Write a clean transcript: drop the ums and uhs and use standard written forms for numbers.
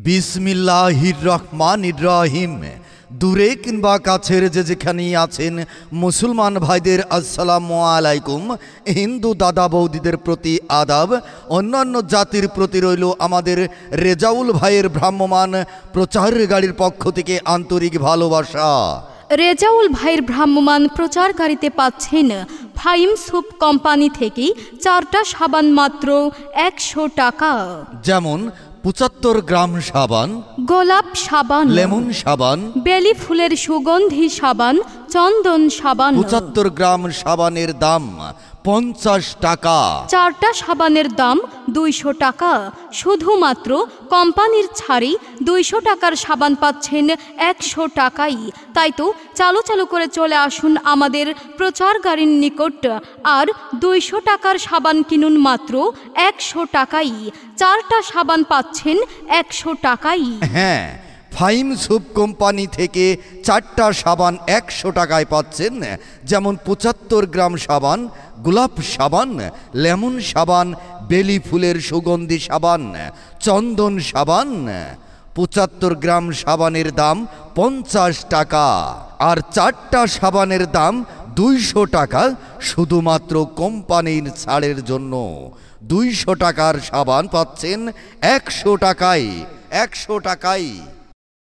বিসমিল্লাহির রহমানির রহিম। দূরে কিংবা কাছের যে যেখানেই আছেন মুসলমান ভাইদের আসসালামু আলাইকুম। হিন্দু দাদা বৌদিদের প্রতি আদাব, অন্যান্য জাতির প্রতি রইল আমাদের রেজাউল ভাইয়ের ভ্রাম্যমান প্রচার গাড়ির পক্ষ থেকে আন্তরিক ভালোবাসা। রেজাউল ভাইয়ের ভ্রাম্যমান প্রচার গাড়িতে পাচ্ছেন ফাইম সুপ কোম্পানি থেকে 4টা সাবান মাত্র 100 টাকা। যেমন 75 গ্রাম সাবান, গোলাপ সাবান, লেমন সাবান, বেলি ফুলের সুগন্ধি সাবান, চন্দন সাবান। 75 গ্রাম সাবানের দাম 50 টাকা। 4টা সাবানের দাম 200 টাকা। শুধুমাত্র কোম্পানির ছাড়ি 200 টাকার সাবান পাচ্ছেন 100 টাকাই। তাই তো চালু চালু করে চলে আসুন আমাদের প্রচার গাড়ির নিকট, আর 200 টাকার সাবান কিনুন মাত্র 100 টাকাই। 4টা সাবান পাচ্ছেন 100 টাকাই। হ্যাঁ, ফাইম সুপ কোম্পানি থেকে 4টা সাবান 100 টাকায় পাচ্ছেন। যেমন 75 গ্রাম সাবান, গোলাপ সাবান, লেমন সাবান, বেলি ফুলের সুগন্ধি সাবান, চন্দন সাবান। 75 গ্রাম সাবানের দাম 50 টাকা, আর 4টা সাবানের দাম 200 টাকা। শুধুমাত্র কোম্পানির ছাড়ের জন্য 200 টাকার সাবান পাচ্ছেন 100 টাকায়। 100 টাকায়।